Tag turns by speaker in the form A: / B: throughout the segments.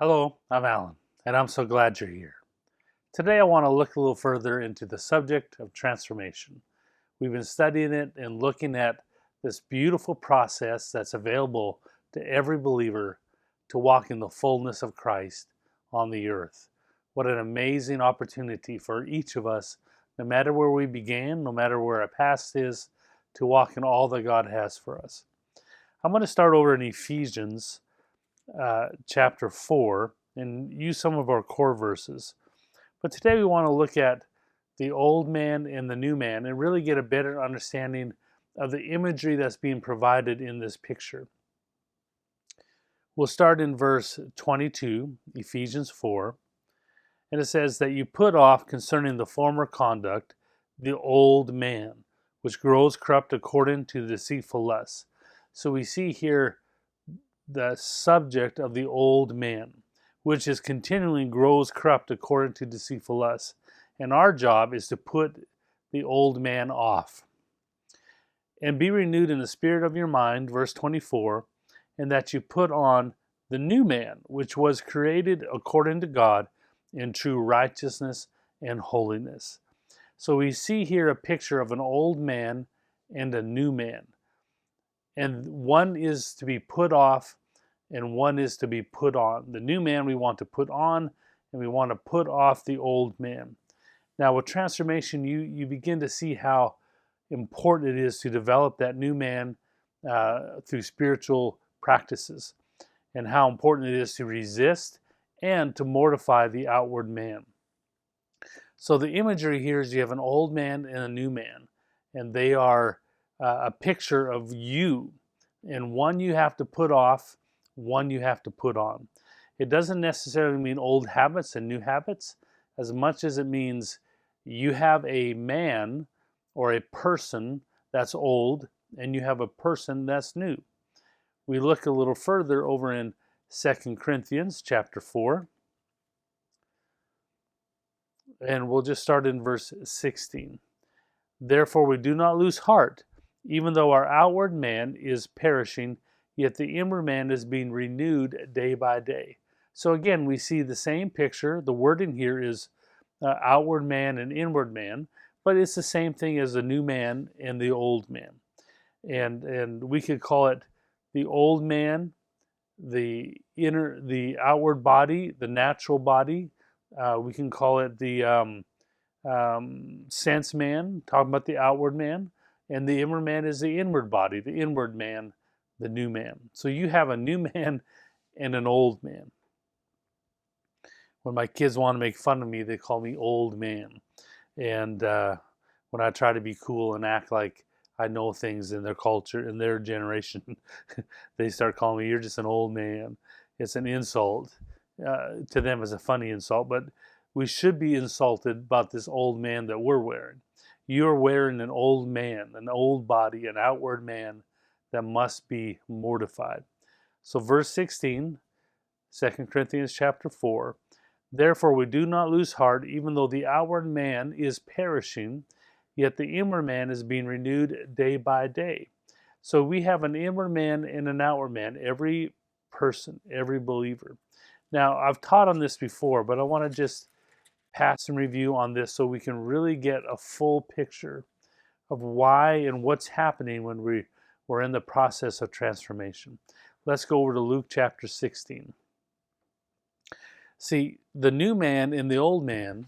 A: Hello, I'm Alan, and I'm so glad you're here. Today I want to look a little further into the subject of transformation. We've been studying it and looking at this beautiful process that's available to every believer to walk in the fullness of Christ on the earth. What an amazing opportunity for each of us, no matter where we began, no matter where our past is, to walk in all that God has for us. I'm going to start over in Ephesians chapter 4 and use some of our core verses. But today we want to look at the old man and the new man and really get a better understanding of the imagery that's being provided in this picture. We'll start in verse 22, Ephesians 4, and it says that you put off concerning the former conduct the old man, which grows corrupt according to deceitful lusts. So we see here the subject of the old man, which is continually grows corrupt according to deceitful lusts. And our job is to put the old man off. And be renewed in the spirit of your mind, verse 24, and that you put on the new man, which was created according to God in true righteousness and holiness. So we see here a picture of an old man and a new man. And one is to be put off and one is to be put on. The new man we want to put on, and we want to put off the old man. Now, with transformation, you begin to see how important it is to develop that new man through spiritual practices, and how important it is to resist and to mortify the outward man. So the imagery here is you have an old man and a new man, and they are a picture of you, and one you have to put off, one you have to put on. It doesn't necessarily mean old habits and new habits as much as it means you have a man or a person that's old and you have a person that's new. We look a little further over in 2 Corinthians chapter 4, and we'll just start in verse 16. Therefore we do not lose heart, even though our outward man is perishing, yet the inward man is being renewed day by day. So again, we see the same picture. The wording here is outward man and inward man, but it's the same thing as the new man and the old man. And we could call it the old man, the outward body, the natural body. We can call it the sense man, talking about the outward man, and the inward man is the inward body, the inward man, the new man. So you have a new man and an old man. When my kids want to make fun of me, they call me old man. And when I try to be cool and act like I know things in their culture, in their generation, they start calling me, you're just an old man. It's an insult. To them, it's a funny insult, but we should be insulted about this old man that we're wearing. You're wearing an old man, an old body, an outward man that must be mortified. So verse 16, 2 Corinthians chapter 4, therefore we do not lose heart, even though the outward man is perishing, yet the inward man is being renewed day by day. So we have an inward man and an outward man, every person, every believer. Now, I've taught on this before, but I want to just pass some review on this so we can really get a full picture of why and what's happening when we're in the process of transformation. Let's go over to Luke chapter 16. See, the new man and the old man,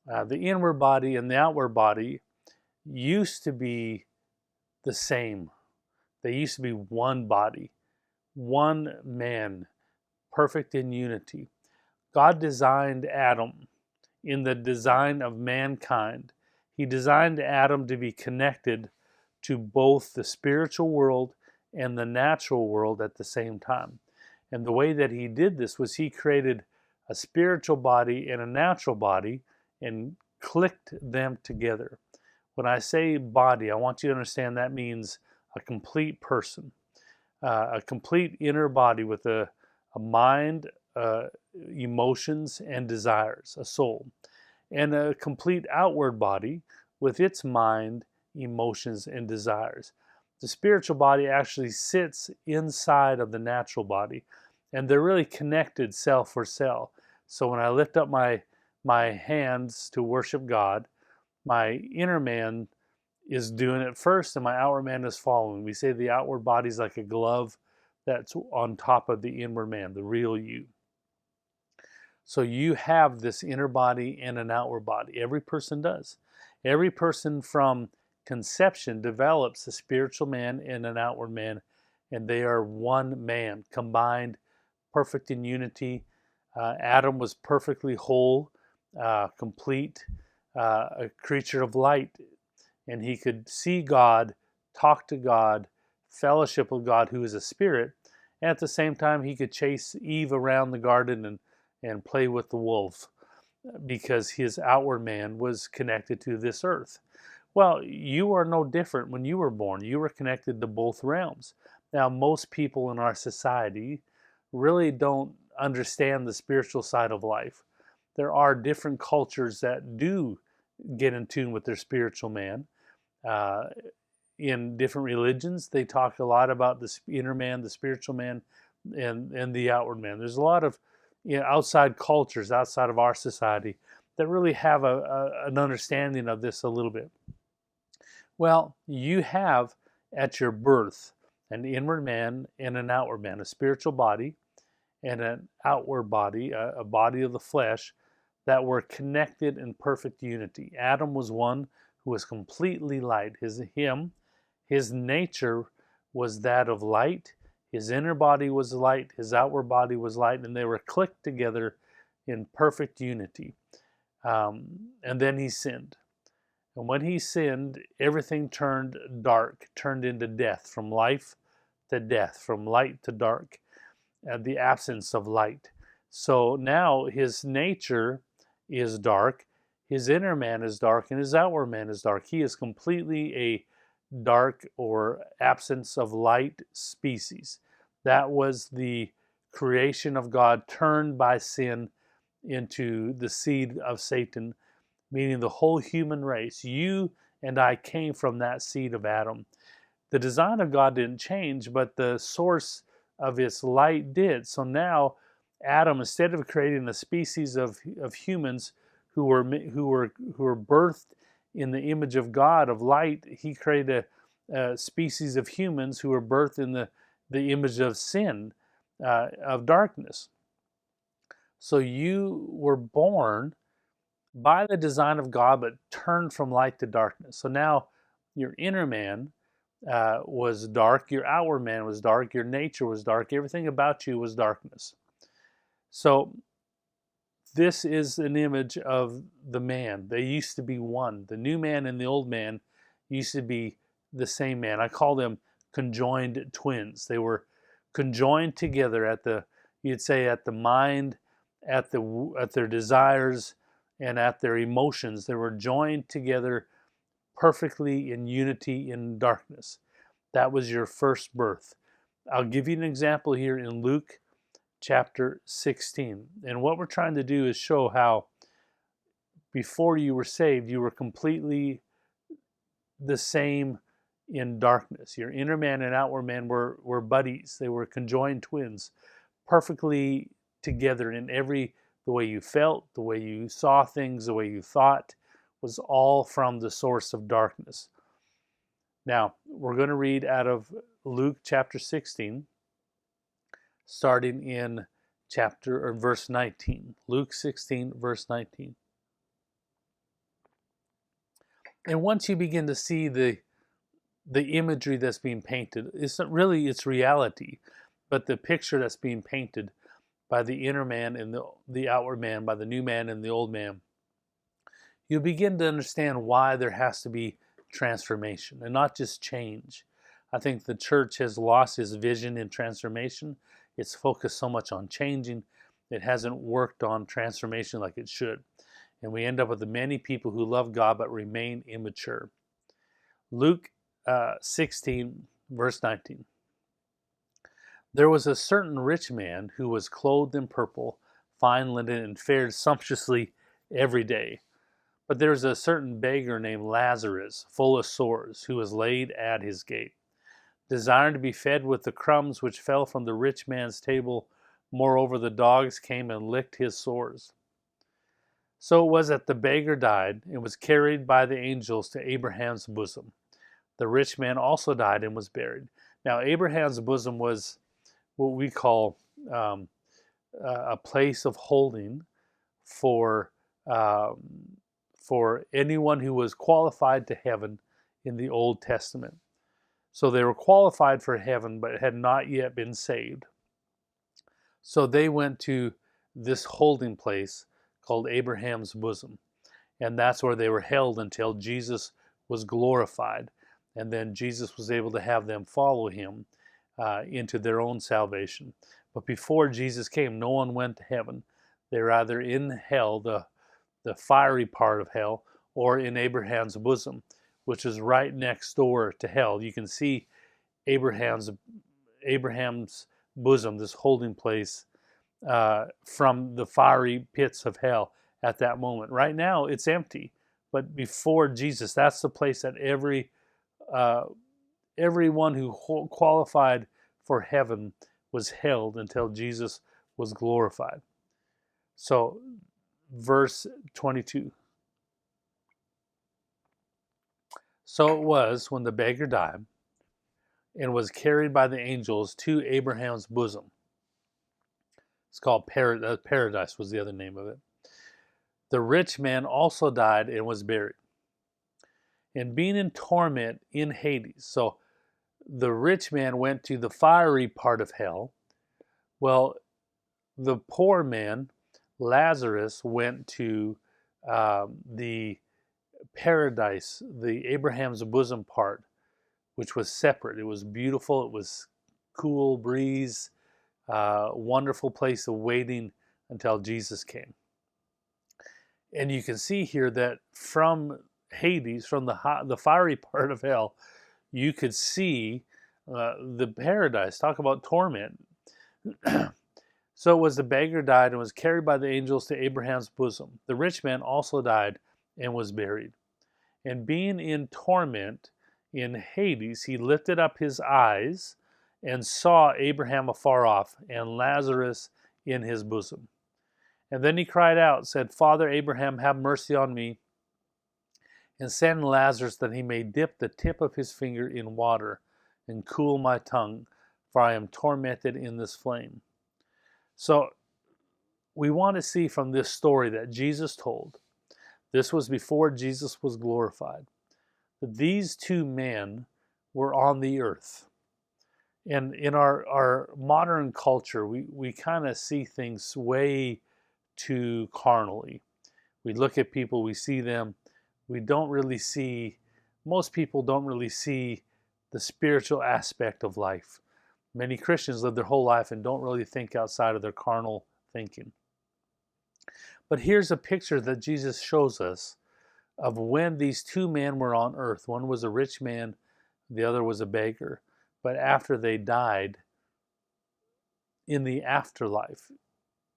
A: the inward body and the outward body, used to be the same. They used to be one body, one man, perfect in unity. God designed Adam in the design of mankind. He designed Adam to be connected to both the spiritual world and the natural world at the same time. And the way that he did this was he created a spiritual body and a natural body and clicked them together. When I say body, I want you to understand that means a complete person, a complete inner body with a mind, emotions, and desires, a soul, and a complete outward body with its mind, emotions, and desires. The spiritual body actually sits inside of the natural body, and they're really connected cell for cell. So when I lift up my hands to worship God, my inner man is doing it first, and my outward man is following. We say the outward body is like a glove that's on top of the inward man, the real you. So you have this inner body and an outward body. Every person does. Every person from conception develops a spiritual man and an outward man, and they are one man, combined, perfect in unity. Adam was perfectly whole, complete, a creature of light, and he could see God, talk to God, fellowship with God, who is a spirit, and at the same time he could chase Eve around the garden and play with the wolf, because his outward man was connected to this earth. Well, you are no different when you were born. You were connected to both realms. Now, most people in our society really don't understand the spiritual side of life. There are different cultures that do get in tune with their spiritual man. Uh, in different religions, they talk a lot about the inner man, the spiritual man, and the outward man. There's a lot of outside cultures, outside of our society, that really have an understanding of this a little bit. Well, you have at your birth an inward man and an outward man, a spiritual body and an outward body, a body of the flesh, that were connected in perfect unity. Adam was one who was completely light. His nature was that of light. His inner body was light, his outward body was light, and they were clicked together in perfect unity. And then he sinned. And when he sinned, everything turned dark, turned into death, from life to death, from light to dark, the absence of light. So now his nature is dark, his inner man is dark, and his outward man is dark. He is completely a dark or absence of light species. That was the creation of God turned by sin into the seed of Satan, meaning the whole human race. You and I came from that seed of Adam. The design of God didn't change, but the source of its light did. So now Adam, instead of creating a species of humans who were birthed in the image of God, of light, he created a species of humans who were birthed in the image of sin, of darkness. So you were born by the design of God, but turned from light to darkness. So now your inner man was dark, your outward man was dark, your nature was dark, everything about you was darkness. So this is an image of the man. They used to be one. The new man and the old man used to be the same man. I call them conjoined twins. They were conjoined together at the mind, at their desires, and at their emotions. They were joined together perfectly in unity in darkness. That was your first birth. I'll give you an example here in Luke chapter 16. And what we're trying to do is show how before you were saved, you were completely the same in darkness. Your inner man and outward man were buddies. They were conjoined twins, perfectly together in the way you felt, the way you saw things, the way you thought, was all from the source of darkness. Now, we're going to read out of Luke chapter 16, starting in verse 19. Luke 16, verse 19. And once you begin to see the imagery that's being painted, it's reality, but the picture that's being painted by the inner man and the outward man, by the new man and the old man, you begin to understand why there has to be transformation and not just change. I think the church has lost its vision in transformation. It's focused so much on changing, it hasn't worked on transformation like it should. And we end up with many people who love God but remain immature. Luke 16, verse 19. There was a certain rich man who was clothed in purple, fine linen, and fared sumptuously every day. But there was a certain beggar named Lazarus, full of sores, who was laid at his gate, desiring to be fed with the crumbs which fell from the rich man's table. Moreover, the dogs came and licked his sores. So it was that the beggar died and was carried by the angels to Abraham's bosom. The rich man also died and was buried. Now, Abraham's bosom was what we call um, a place of holding for um, for anyone who was qualified to heaven in the Old Testament. So they were qualified for heaven, but had not yet been saved. So they went to this holding place called Abraham's bosom. And that's where they were held until Jesus was glorified. And then Jesus was able to have them follow him into their own salvation. But before Jesus came, no one went to heaven. They were either in hell, the fiery part of hell, or in Abraham's bosom, which is right next door to hell. You can see Abraham's bosom, this holding place, from the fiery pits of hell at that moment. Right now, it's empty, but before Jesus, that's the place that everyone who qualified for heaven was held until Jesus was glorified. So, verse 22. So it was when the beggar died and was carried by the angels to Abraham's bosom. It's called Paradise was the other name of it. The rich man also died and was buried. And being in torment in Hades. So the rich man went to the fiery part of hell. Well, the poor man, Lazarus, went to the paradise, the Abraham's bosom part, which was separate. It was beautiful. It was cool breeze, wonderful place of waiting until Jesus came. And you can see here that from Hades, from the fiery part of hell, you could see the paradise. Talk about torment. So it was the beggar died and was carried by the angels to Abraham's bosom. The rich man also died and was buried. And being in torment in Hades, he lifted up his eyes and saw Abraham afar off and Lazarus in his bosom. And then he cried out, said, Father Abraham, have mercy on me, and send Lazarus that he may dip the tip of his finger in water and cool my tongue, for I am tormented in this flame. So we want to see from this story that Jesus told, this was before Jesus was glorified, that these two men were on the earth. And in our modern culture, we kind of see things way too carnally. We look at people, we see them, most people don't really see the spiritual aspect of life. Many Christians live their whole life and don't really think outside of their carnal thinking. But here's a picture that Jesus shows us of when these two men were on earth. One was a rich man, the other was a beggar. But after they died, in the afterlife,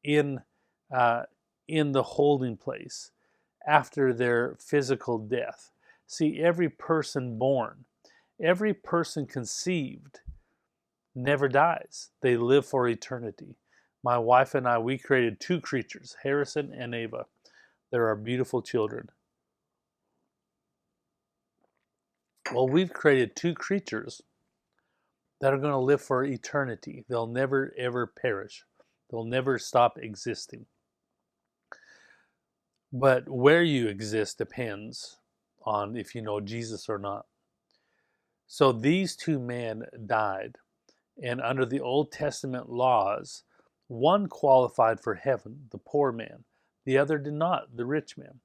A: in the holding place, after their physical death. See, every person born, every person conceived, never dies. They live for eternity. My wife and I, we created two creatures, Harrison and Ava. They're our beautiful children. Well, we've created two creatures that are going to live for eternity. They'll never, ever perish. They'll never stop existing. But where you exist depends on if you know Jesus or not. So these two men died. And under the Old Testament laws, one qualified for heaven, the poor man. The other did not, the rich man.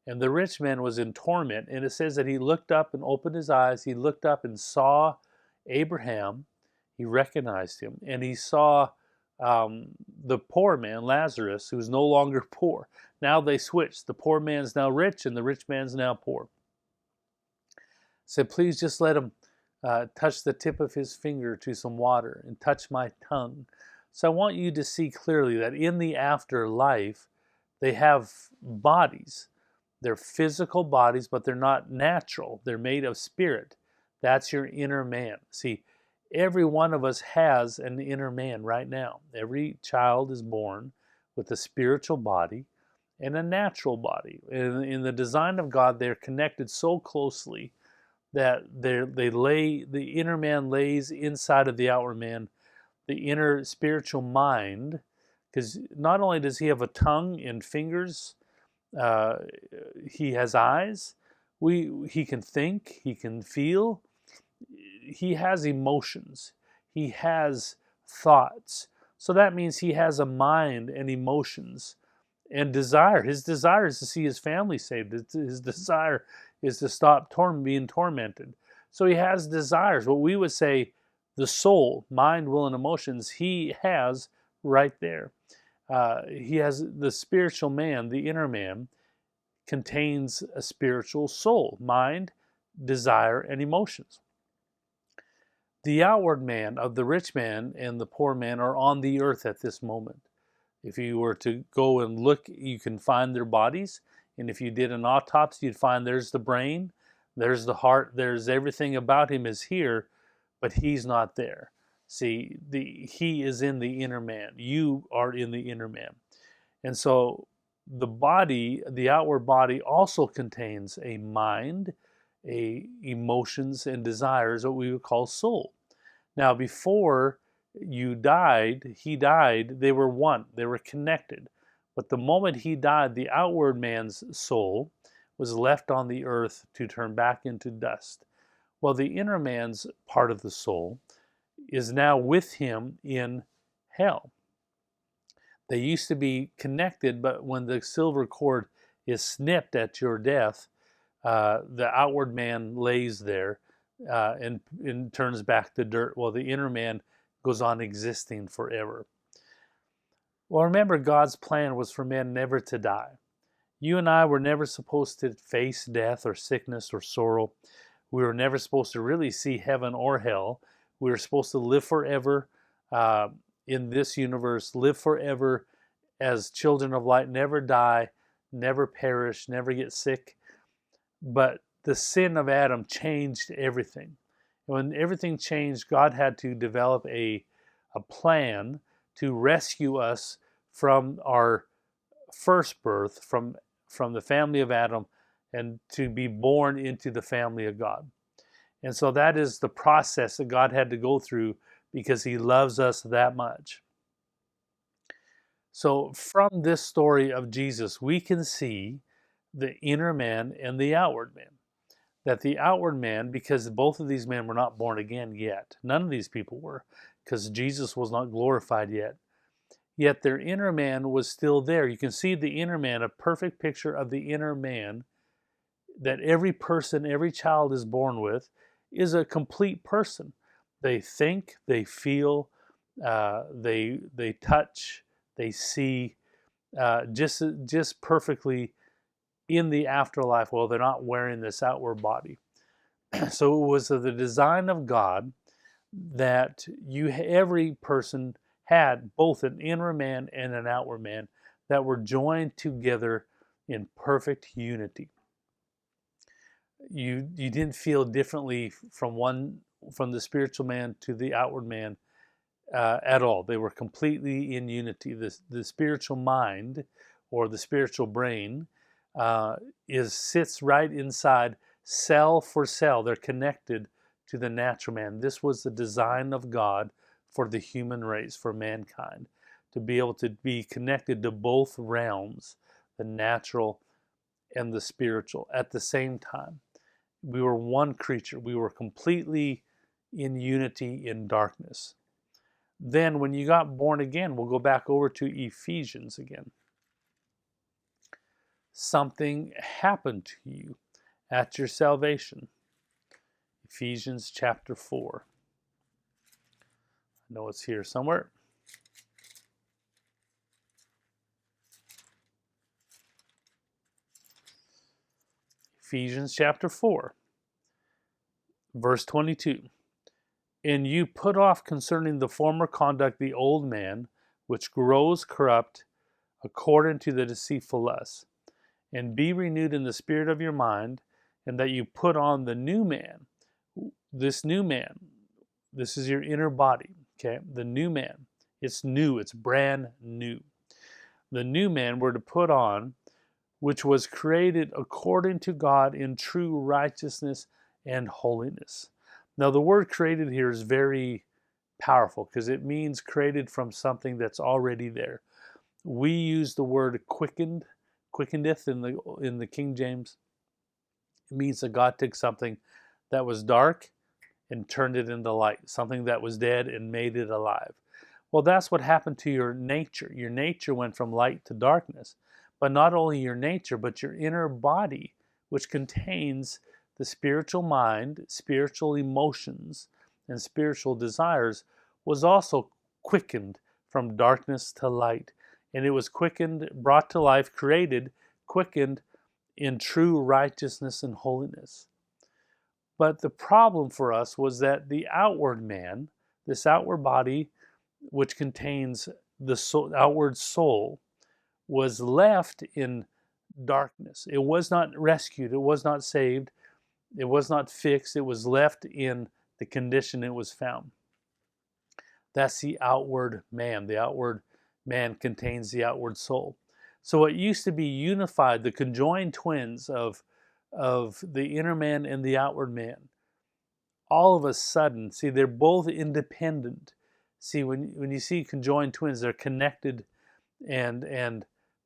A: And the rich man was in torment. And it says that he looked up and opened his eyes. He looked up and saw Abraham. He recognized him. And he saw the poor man, Lazarus, who's no longer poor. Now they switched. The poor man's now rich and the rich man's now poor. Said, please just let him touch the tip of his finger to some water and touch my tongue. So I want you to see clearly that in the afterlife, they have bodies. They're physical bodies, but they're not natural. They're made of spirit. That's your inner man. See, Every one of us has an inner man right now. Every child is born with a spiritual body and a natural body. In the design of God, they're connected so closely that the inner man lays inside of the outward man, the inner spiritual mind, because not only does he have a tongue and fingers, uh, he has eyes. He can think, he can feel, he has emotions, he has thoughts. So that means he has a mind and emotions and desire. His desire is to see his family saved. His desire is to stop being tormented. So he has desires. What we would say the soul, mind, will, and emotions, he has right there. He has the spiritual man, the inner man, contains a spiritual soul, mind, desire, and emotions. The outward man of the rich man and the poor man are on the earth at this moment. If you were to go and look, you can find their bodies. And if you did an autopsy, you'd find there's the brain, there's the heart, there's everything about him is here, but he's not there. See, he is in the inner man. You are in the inner man. And so the body, the outward body, also contains a mind, emotions, and desires, what we would call soul. Now, before he died, they were one, they were connected. But the moment he died, the outward man's soul was left on the earth to turn back into dust. Well, the inner man's part of the soul is now with him in hell. They used to be connected, but when the silver cord is snipped at your death, the outward man lays there and turns back to dirt, while the inner man goes on existing forever. Well, remember, God's plan was for men never to die. You and I were never supposed to face death or sickness or sorrow. We were never supposed to really see heaven or hell. We were supposed to live forever in this universe, live forever as children of light, never die, never perish, never get sick. But the sin of Adam changed everything. When everything changed, God had to develop a plan to rescue us from our first birth, from the family of Adam, and to be born into the family of God. And so that is the process that God had to go through because he loves us that much. So from this story of Jesus, we can see the inner man and the outward man. That the outward man, because both of these men were not born again yet, none of these people were, because Jesus was not glorified yet their inner man was still there. You can see the inner man, a perfect picture of the inner man that every person, every child is born with, is a complete person. They think, they feel, they touch, they see, just perfectly in the afterlife. Well, they're not wearing this outward body. So it was the design of God that every person had both an inner man and an outward man that were joined together in perfect unity. You didn't feel differently from the spiritual man to the outward man at all. They were completely in unity. The spiritual mind or the spiritual brain sits right inside, cell for cell. They're connected to the natural man. This was the design of God for the human race, for mankind, to be able to be connected to both realms, the natural and the spiritual, at the same time. We were one creature. We were completely in unity in darkness. Then when you got born again, we'll go back over to Ephesians again. Something happened to you at your salvation. Ephesians chapter 4. I know it's here somewhere. Ephesians chapter 4, verse 22. And you put off concerning the former conduct the old man, which grows corrupt according to the deceitful lust, and be renewed in the spirit of your mind, and that you put on the new man. This new man, This is your inner body, okay? The new man. It's new, it's brand new. The new man we're to put on, which was created according to God in true righteousness and holiness. Now, the word created here is very powerful because it means created from something that's already there. We use the word quickened, quickeneth in the King James. It means that God took something that was dark and turned it into light, something that was dead and made it alive. Well, that's what happened to your nature. Your nature went from light to darkness. But not only your nature, but your inner body, which contains the spiritual mind, spiritual emotions, and spiritual desires, was also quickened from darkness to light. And it was quickened, brought to life, created, quickened in true righteousness and holiness. But the problem for us was that the outward man, this outward body, which contains the outward soul, was left in darkness. It was not rescued. It was not saved. It was not fixed. It was left in the condition it was found. That's the outward man. The outward man contains the outward soul. So it used to be unified, the conjoined twins of the inner man and the outward man. All of a sudden, see, they're both independent. See, when you see conjoined twins, they're connected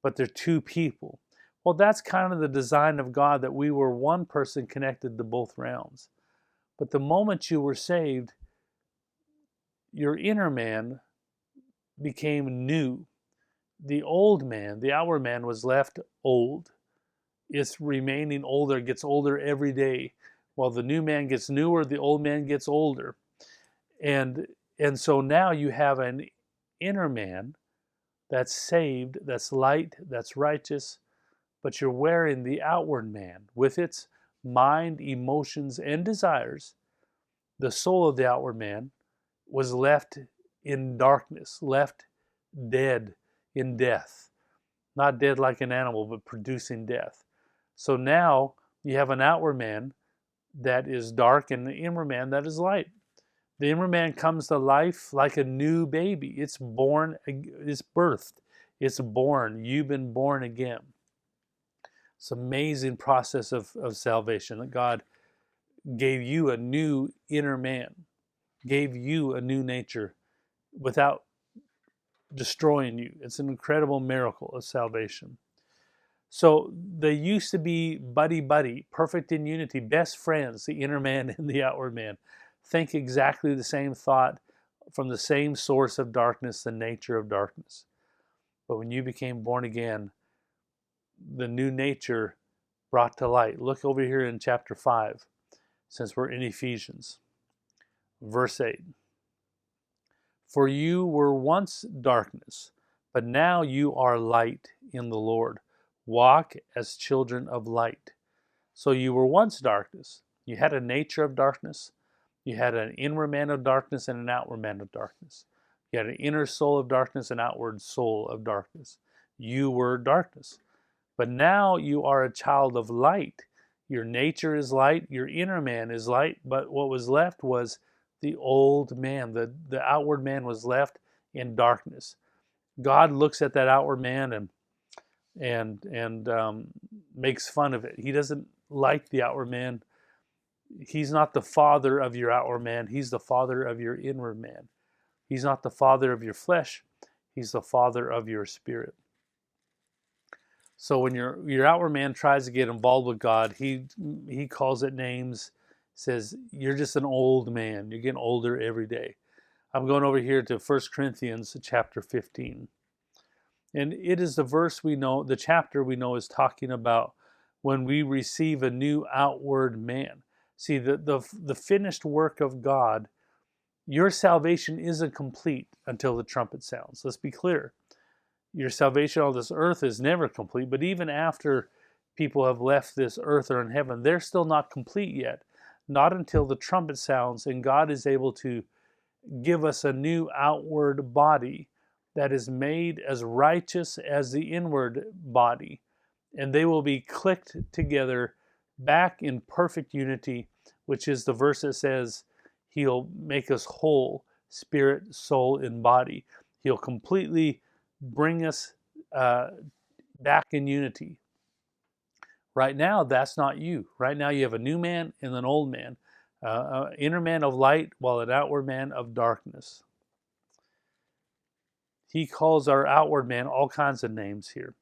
A: but they're two people. Well, that's kind of the design of God, that we were one person connected to both realms. But the moment you were saved, your inner man became new. The old man, the outward man, was left old. It's remaining older, gets older every day. While the new man gets newer, the old man gets older. And so now you have an inner man that's saved, that's light, that's righteous, but you're wearing the outward man with its mind, emotions, and desires. The soul of the outward man was left in darkness, left dead in death. Not dead like an animal, but producing death. So now you have an outward man that is dark and the inner man that is light. The inner man comes to life like a new baby. It's born, it's birthed, it's born. You've been born again. It's an amazing process of salvation, that God gave you a new inner man, gave you a new nature without destroying you. It's an incredible miracle of salvation. So they used to be buddy-buddy, perfect in unity, best friends, the inner man and the outward man. Think exactly the same thought from the same source of darkness, the nature of darkness. But when you became born again, the new nature brought to light. Look over here in chapter 5, since we're in Ephesians. Verse 8. For you were once darkness, but now you are light in the Lord. Walk as children of light. So you were once darkness. You had a nature of darkness. You had an inward man of darkness and an outward man of darkness. You had an inner soul of darkness and outward soul of darkness. You were darkness. But now you are a child of light. Your nature is light. Your inner man is light. But what was left was the old man. The outward man was left in darkness. God looks at that outward man and makes fun of it. He doesn't like the outward man. He's not the father of your outward man. He's the father of your inward man. He's not the father of your flesh. He's the father of your spirit. So when your outward man tries to get involved with God, he calls it names, says, you're just an old man. You're getting older every day. I'm going over here to 1 Corinthians chapter 15. And it is the verse we know, the chapter we know is talking about when we receive a new outward man. See, the finished work of God, your salvation isn't complete until the trumpet sounds. Let's be clear. Your salvation on this earth is never complete, but even after people have left this earth or in heaven, they're still not complete yet. Not until the trumpet sounds and God is able to give us a new outward body that is made as righteous as the inward body. And they will be clicked together back in perfect unity, which is the verse that says, He'll make us whole, spirit, soul, and body. He'll completely bring us back in unity. Right now, that's not you. Right now, you have a new man and an old man, inner man of light, while an outward man of darkness. He calls our outward man all kinds of names here.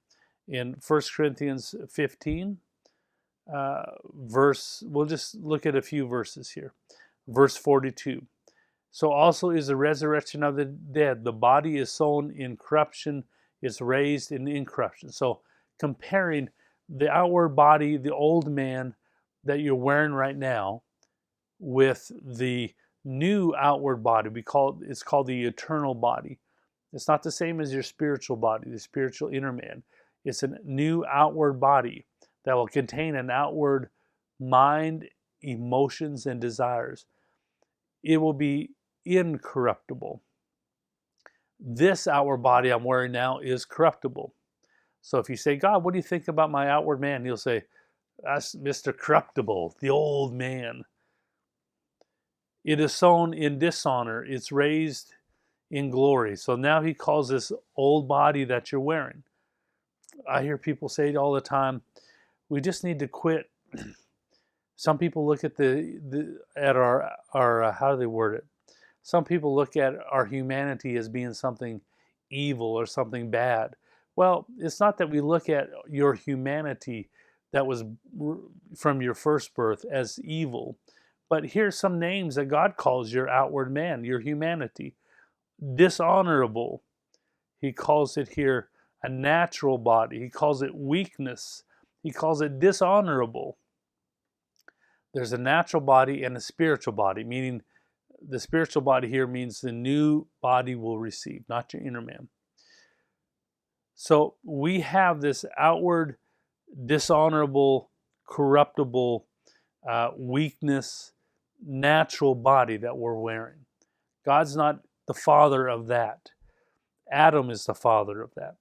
A: In 1 Corinthians 15, we'll just look at a few verses here. Verse 42. So also is the resurrection of the dead. The body is sown in corruption, is raised in incorruption. So comparing the outward body, the old man that you're wearing right now, with the new outward body. It's called the eternal body. It's not the same as your spiritual body, the spiritual inner man. It's a new outward body that will contain an outward mind, emotions, and desires. It will be incorruptible. This outward body I'm wearing now is corruptible. So if you say, God, what do you think about my outward man? He'll say, that's Mr. Corruptible, the old man. It is sown in dishonor. It's raised in glory. So now he calls this old body that you're wearing. I hear people say it all the time, we just need to quit. Some people look at our how do they word it? Some people look at our humanity as being something evil or something bad. Well, it's not that we look at your humanity that was from your first birth as evil, but here's some names that God calls your outward man, your humanity. Dishonorable. He calls it here a natural body. He calls it weakness. He calls it dishonorable. There's a natural body and a spiritual body, meaning the spiritual body here means the new body will receive, not your inner man. So we have this outward, dishonorable, corruptible, weakness, natural body that we're wearing. God's not the father of that. Adam is the father of that.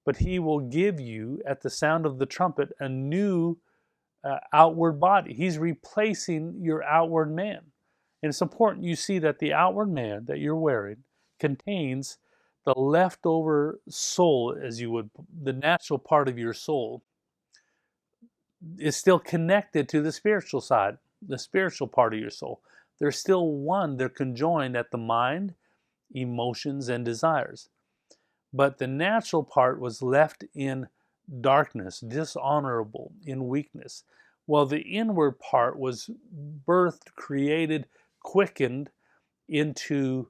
A: But he will give you, at the sound of the trumpet, a new outward body. He's replacing your outward man. And it's important you see that the outward man that you're wearing contains the leftover soul, as you would, the natural part of your soul is still connected to the spiritual side, the spiritual part of your soul. They're still one. They're conjoined at the mind, emotions, and desires. But the natural part was left in darkness, dishonorable, in weakness, while the inward part was birthed, created, quickened into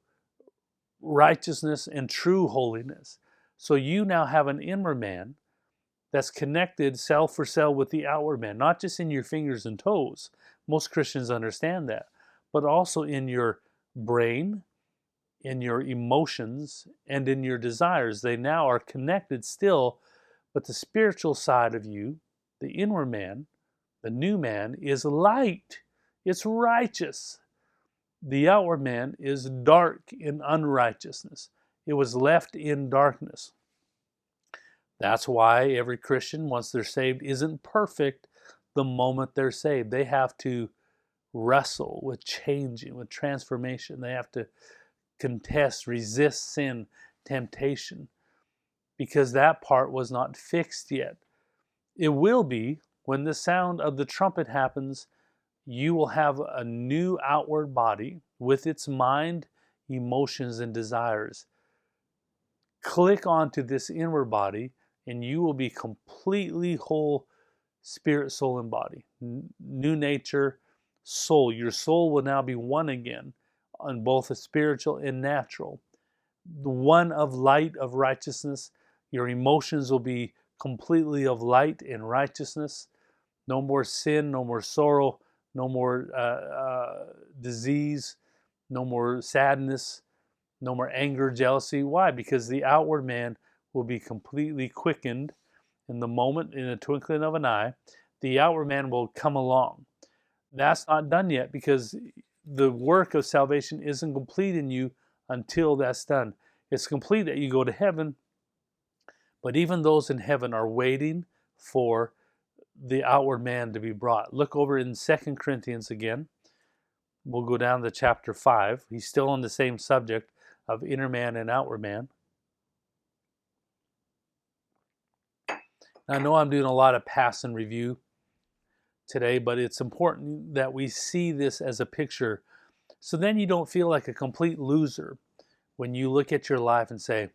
A: righteousness and true holiness. So you now have an inward man that's connected cell for cell with the outward man, not just in your fingers and toes. Most Christians understand that, but also in your brain, in your emotions, and in your desires. They now are connected still, but the spiritual side of you, the inward man, the new man, is light. It's righteous. The outward man is dark in unrighteousness. It was left in darkness. That's why every Christian, once they're saved, isn't perfect the moment they're saved. They have to wrestle with changing, with transformation. They have to contest, resist sin, temptation, because that part was not fixed yet. It will be when the sound of the trumpet happens. You will have a new outward body with its mind, emotions, and desires. Click onto this inward body, and you will be completely whole, spirit, soul, and body. New nature, soul. Your soul will now be one again on both the spiritual and natural. The one of light, of righteousness. Your emotions will be completely of light and righteousness. No more sin, no more sorrow, no more disease, no more sadness, no more anger, jealousy. Why? Because the outward man will be completely quickened in the moment, in a twinkling of an eye. The outward man will come along. That's not done yet, because the work of salvation isn't complete in you until that's done. It's complete that you go to heaven, but even those in heaven are waiting for the outward man to be brought. Look over in 2 Corinthians again. We'll go down to chapter 5. He's still on the same subject of inner man and outward man. I know I'm doing a lot of pass and review today, but it's important that we see this as a picture, so then you don't feel like a complete loser when you look at your life and say,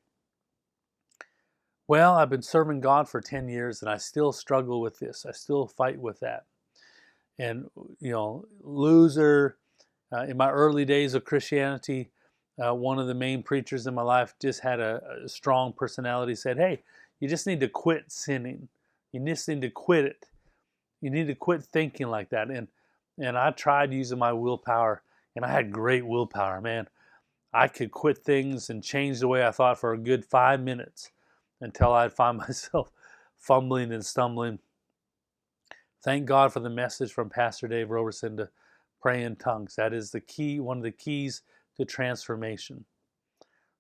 A: well, I've been serving God for 10 years and I still struggle with this. I still fight with that. And, loser. In my early days of Christianity, one of the main preachers in my life just had a strong personality, said, hey, you just need to quit sinning. You just need to quit it. You need to quit thinking like that. And I tried using my willpower, and I had great willpower, man. I could quit things and change the way I thought for a good 5 minutes until I'd find myself fumbling and stumbling. Thank God for the message from Pastor Dave Roberson to pray in tongues. That is the key, one of the keys to transformation.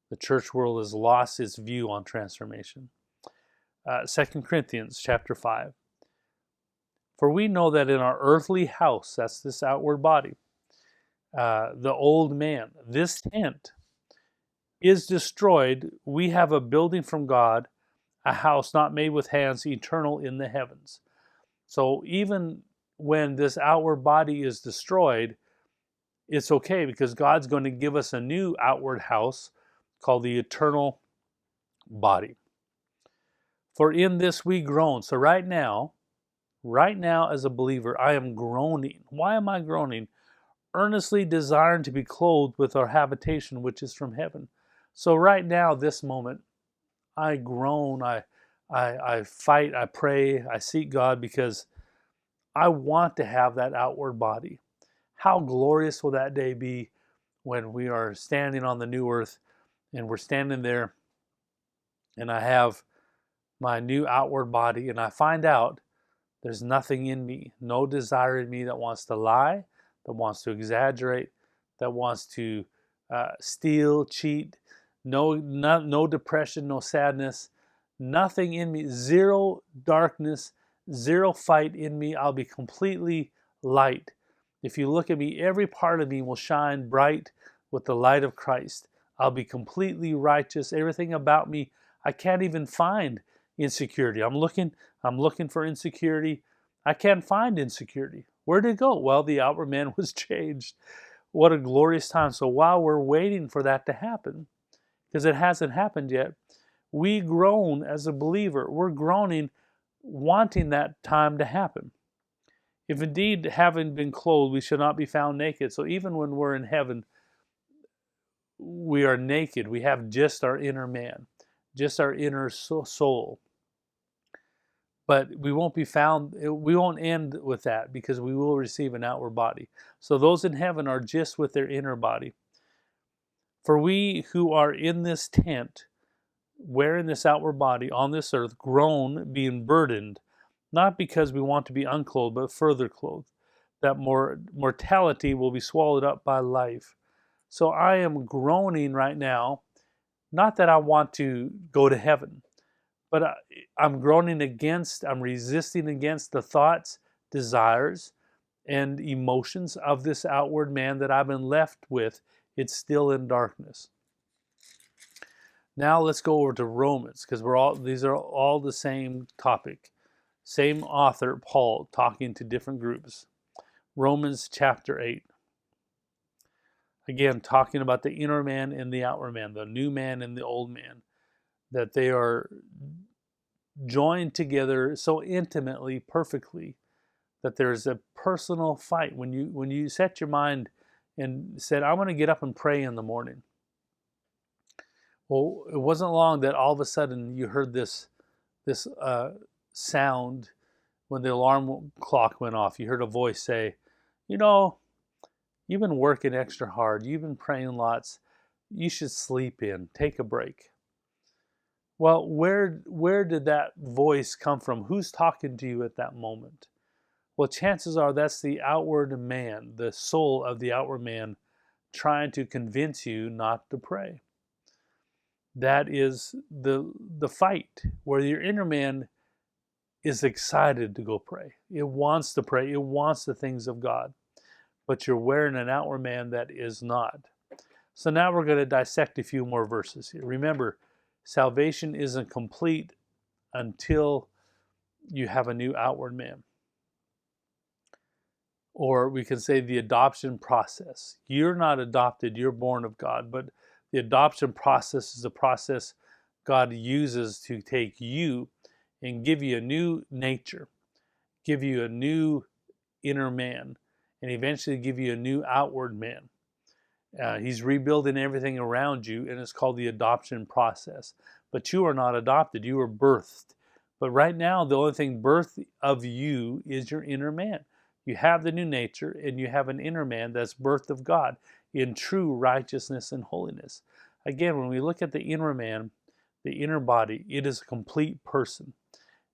A: The church world has lost its view on transformation. 2 Corinthians chapter 5. For we know that in our earthly house, that's this outward body, the old man, this tent is destroyed. We have a building from God, a house not made with hands, eternal in the heavens. So even when this outward body is destroyed, it's okay, because God's going to give us a new outward house called the eternal body. For in this we groan. So right now as a believer, I am groaning. Why am I groaning? Earnestly desiring to be clothed with our habitation, which is from heaven. So right now, this moment, I groan, I fight, I pray, I seek God, because I want to have that outward body. How glorious will that day be when we are standing on the new earth and we're standing there and I have my new outward body and I find out there's nothing in me, no desire in me that wants to lie, that wants to exaggerate, that wants to steal, cheat, no depression, no sadness, nothing in me, zero darkness, zero fight in me. I'll be completely light. If you look at me, every part of me will shine bright with the light of Christ. I'll be completely righteous. Everything about me, I can't even find insecurity. I'm looking for insecurity. I can't find insecurity. Where did it go? Well, the outward man was changed. What a glorious time. So while we're waiting for that to happen, because it hasn't happened yet, we groan as a believer. We're groaning, wanting that time to happen. If indeed, having been clothed, we shall not be found naked. So even when we're in heaven, we are naked. We have just our inner man, just our inner soul. But we won't be found, we won't end with that, because we will receive an outward body. So those in heaven are just with their inner body. For we who are in this tent, wearing this outward body on this earth, groan, being burdened, not because we want to be unclothed, but further clothed, that mortality will be swallowed up by life. So I am groaning right now, not that I want to go to heaven, but I'm groaning against, I'm resisting against the thoughts, desires, and emotions of this outward man that I've been left with. It's still in darkness. Now let's go over to Romans, because these are all the same topic. Same author, Paul, talking to different groups. Romans chapter 8. Again, talking about the inner man and the outward man, the new man and the old man, that they are joined together so intimately, perfectly, that there's a personal fight. When you set your mind and said, I'm going to get up and pray in the morning. Well, it wasn't long that all of a sudden you heard this sound when the alarm clock went off. You heard a voice say, you've been working extra hard. You've been praying lots. You should sleep in. Take a break. Well, where did that voice come from? Who's talking to you at that moment? Well, chances are that's the outward man, the soul of the outward man, trying to convince you not to pray. That is the fight, where your inner man is excited to go pray. It wants to pray. It wants the things of God. but you're wearing an outward man that is not. So now we're going to dissect a few more verses here. Remember, salvation isn't complete until you have a new outward man. Or we can say the adoption process. You're not adopted, you're born of God, but the adoption process is the process God uses to take you and give you a new nature, give you a new inner man, and eventually give you a new outward man. He's rebuilding everything around you, and it's called the adoption process. But you are not adopted, you were birthed. But right now, the only thing birthed of you is your inner man. You have the new nature, and you have an inner man that's birthed of God in true righteousness and holiness. Again, when we look at the inner man, the inner body, it is a complete person.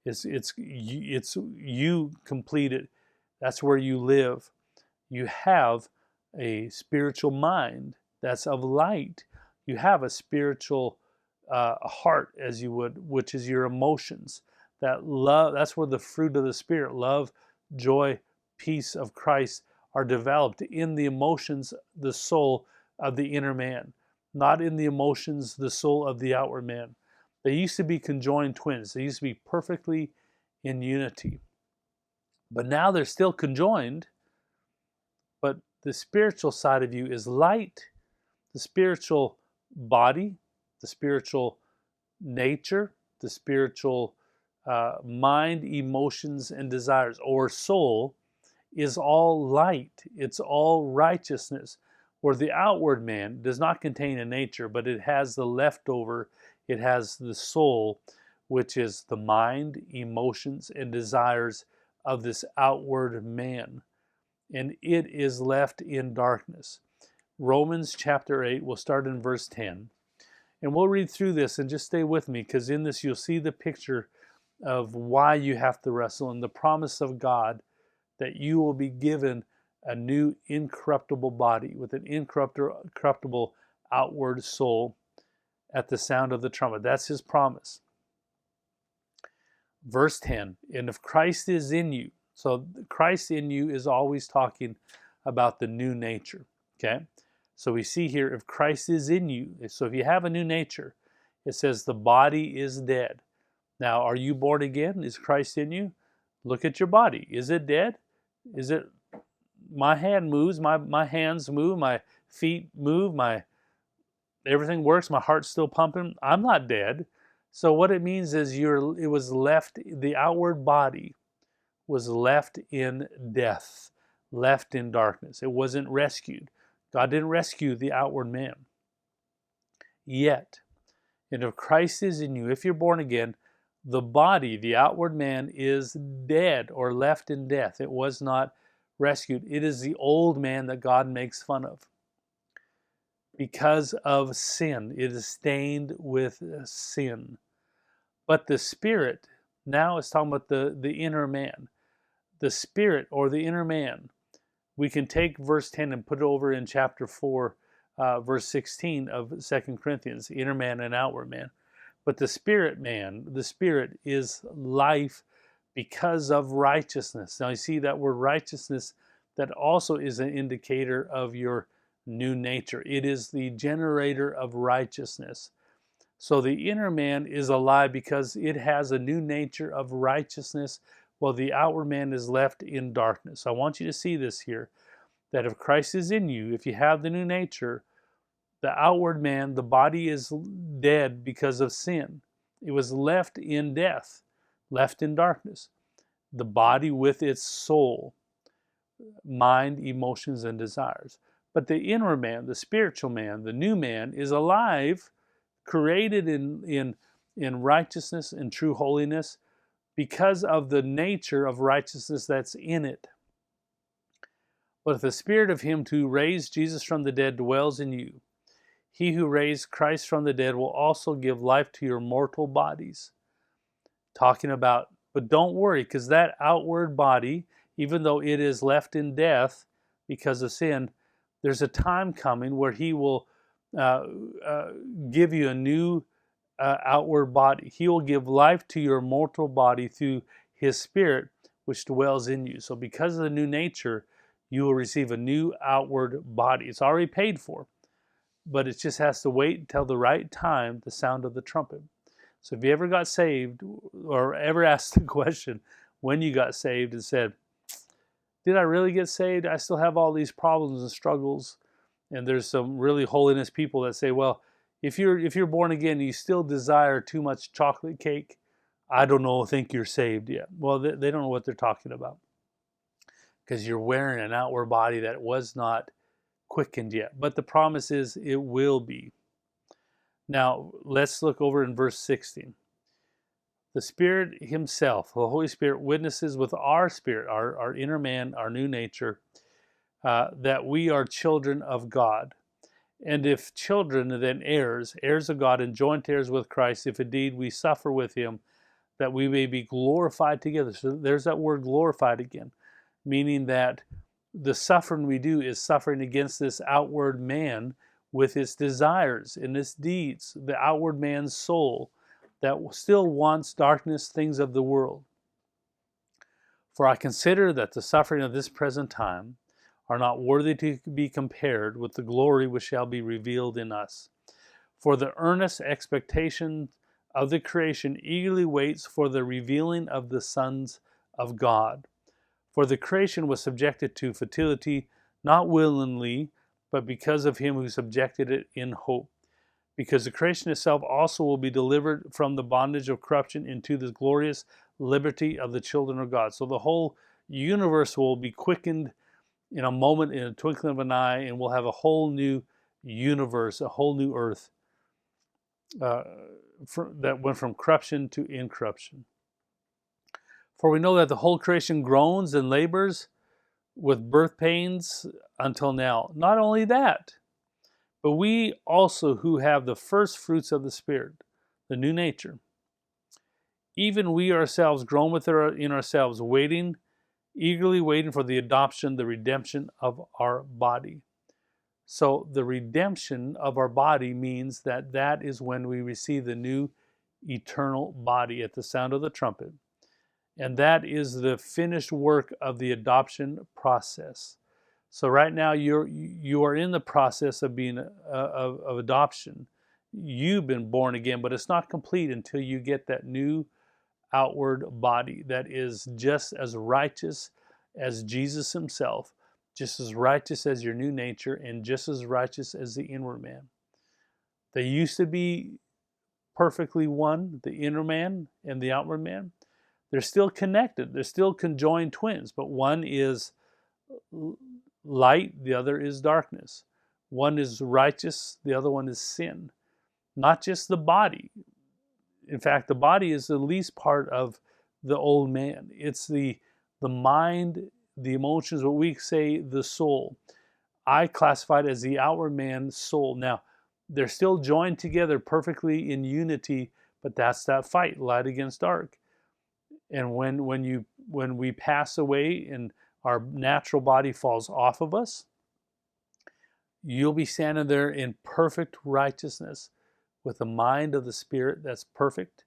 A: It's you completed. That's where you live. You have a spiritual mind that's of light. You have a spiritual heart, as you would, which is your emotions. That love, that's where the fruit of the Spirit, love, joy, peace of Christ, are developed in the emotions, the soul of the inner man, not in the emotions, the soul of the outward man. They used to be conjoined twins. They used to be perfectly in unity. But now they're still conjoined, but the spiritual side of you is light. The spiritual body, the spiritual nature, the spiritual mind, emotions, and desires, or soul, is all light. It's all righteousness. Where the outward man does not contain a nature, but it has the leftover, it has the soul, which is the mind, emotions, and desires of this outward man. And it is left in darkness. Romans chapter 8, we'll start in verse 10. And we'll read through this, and just stay with me, because in this you'll see the picture of why you have to wrestle and the promise of God that you will be given a new incorruptible body with an incorruptible outward soul at the sound of the trumpet. That's his promise. Verse 10, and if Christ is in you, so Christ in you is always talking about the new nature, okay? So we see here, if Christ is in you, so if you have a new nature, it says the body is dead. Now, are you born again? Is Christ in you? Look at your body. Is it dead? Is it, my hand moves, my hands move, my feet move, everything works, my heart's still pumping. I'm not dead. So what it means is it was left, the outward body was left in death, left in darkness. It wasn't rescued. God didn't rescue the outward man yet. And if Christ is in you, if you're born again, the body, the outward man, is dead or left in death. It was not rescued. It is the old man that God makes fun of. Because of sin, it is stained with sin. But the spirit, now it's talking about the inner man. The spirit or the inner man, we can take verse 10 and put it over in chapter 4, verse 16 of 2 Corinthians, inner man and outward man. But the spirit man, the spirit is life because of righteousness. Now you see that word righteousness, that also is an indicator of your new nature. It is the generator of righteousness. So the inner man is alive because it has a new nature of righteousness, while the outward man is left in darkness. I want you to see this here, that if Christ is in you, if you have the new nature, the outward man, the body is dead because of sin. It was left in death, left in darkness. The body with its soul, mind, emotions, and desires. But the inner man, the spiritual man, the new man, is alive, created in righteousness and true holiness because of the nature of righteousness that's in it. But if the spirit of him who raised Jesus from the dead dwells in you, he who raised Christ from the dead will also give life to your mortal bodies. Talking about, but don't worry, because that outward body, even though it is left in death because of sin, there's a time coming where he will give you a new outward body. He will give life to your mortal body through his spirit, which dwells in you. So because of the new nature, you will receive a new outward body. It's already paid for, but it just has to wait until the right time, the sound of the trumpet. So if you ever got saved or ever asked the question when you got saved and said, did I really get saved? I still have all these problems and struggles. And there's some really holiness people that say, well, if you're born again and you still desire too much chocolate cake, I don't know, think you're saved yet. Well, they don't know what they're talking about, because you're wearing an outward body that was not quickened yet. But the promise is it will be. Now, let's look over in verse 16. The Spirit Himself, the Holy Spirit, witnesses with our spirit, our inner man, our new nature, that we are children of God. And if children, then heirs, heirs of God, and joint heirs with Christ, if indeed we suffer with Him, that we may be glorified together. So there's that word glorified again, meaning that the suffering we do is suffering against this outward man with its desires and its deeds, the outward man's soul that still wants darkness, things of the world. For I consider that the suffering of this present time are not worthy to be compared with the glory which shall be revealed in us. For the earnest expectation of the creation eagerly waits for the revealing of the sons of God. For the creation was subjected to futility, not willingly, but because of Him who subjected it in hope. Because the creation itself also will be delivered from the bondage of corruption into the glorious liberty of the children of God. So the whole universe will be quickened in a moment, in a twinkling of an eye, and we'll have a whole new universe, a whole new earth that went from corruption to incorruption. For we know that the whole creation groans and labors with birth pains until now. Not only that, but we also who have the first fruits of the Spirit, the new nature, even we ourselves groan in ourselves, eagerly waiting for the adoption, the redemption of our body. So the redemption of our body means that is when we receive the new eternal body at the sound of the trumpet. And that is the finished work of the adoption process. So right now you are in the process of being of adoption. You've been born again, but it's not complete until you get that new outward body that is just as righteous as Jesus Himself, just as righteous as your new nature, and just as righteous as the inward man. They used to be perfectly one, the inner man and the outward man. They're still connected. They're still conjoined twins, but one is light, the other is darkness. One is righteous, the other one is sin. Not just the body. In fact, the body is the least part of the old man. It's the mind, the emotions, what we say the soul. I classify it as the outward man's soul. Now, they're still joined together perfectly in unity, but that's that fight, light against dark. And when we pass away and our natural body falls off of us, you'll be standing there in perfect righteousness with the mind of the Spirit that's perfect,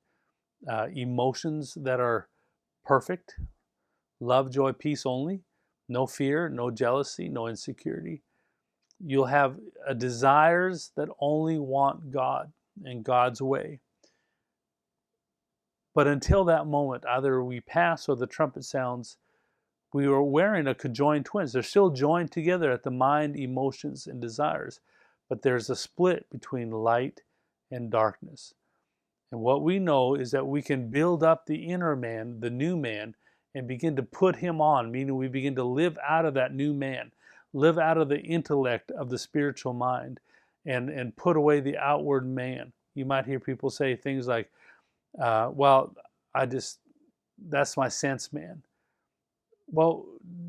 A: emotions that are perfect, love, joy, peace only, no fear, no jealousy, no insecurity. You'll have desires that only want God and God's way. But until that moment, either we pass or the trumpet sounds, we are wearing a conjoined twins. They're still joined together at the mind, emotions, and desires. But there's a split between light and darkness. And what we know is that we can build up the inner man, the new man, and begin to put him on, meaning we begin to live out of that new man, live out of the intellect of the spiritual mind, and put away the outward man. You might hear people say things like, that's my sense man. Well,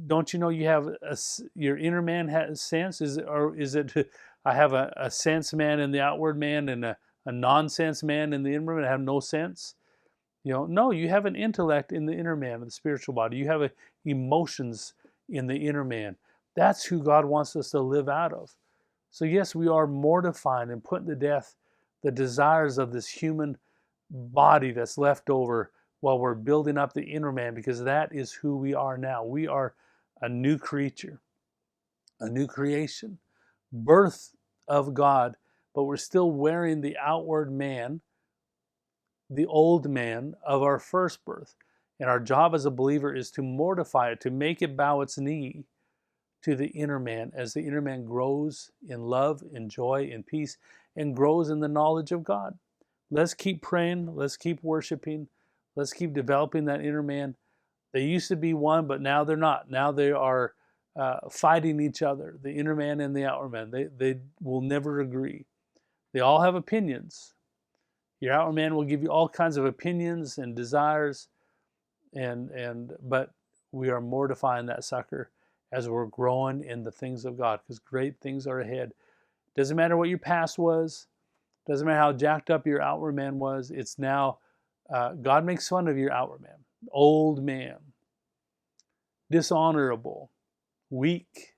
A: don't you know you have your inner man has sense? Is it I have a sense man in the outward man and a nonsense man in the inner man? I have no sense. No, you have an intellect in the inner man, of the spiritual body. You have emotions in the inner man. That's who God wants us to live out of. So yes, we are mortifying and putting to death the desires of this human body that's left over while we're building up the inner man, because that is who we are now. We are a new creature. a new creation, birth of God, but we're still wearing the outward man, the old man of our first birth. And our job as a believer is to mortify it, to make it bow its knee to the inner man as the inner man grows in love, in joy, in peace, and grows in the knowledge of God. Let's keep praying. Let's keep worshiping. Let's keep developing that inner man. They used to be one, but now they're not. Now they are fighting each other, the inner man and the outer man. They will never agree. They all have opinions. Your outer man will give you all kinds of opinions and desires, but we are mortifying that sucker as we're growing in the things of God, because great things are ahead. Doesn't matter what your past was. Doesn't matter how jacked up your outward man was. It's now, God makes fun of your outward man. Old man. Dishonorable. Weak.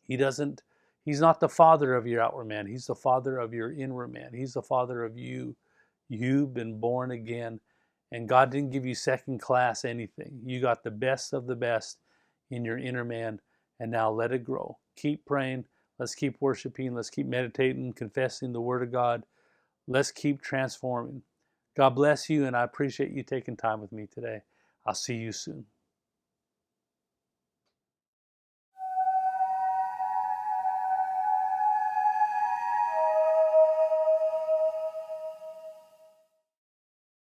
A: He's not the father of your outward man. He's the father of your inward man. He's the father of you. You've been born again. And God didn't give you second class anything. You got the best of the best in your inner man. And now let it grow. Keep praying. Let's keep worshiping. Let's keep meditating, confessing the Word of God. Let's keep transforming. God bless you, and I appreciate you taking time with me today. I'll see you soon.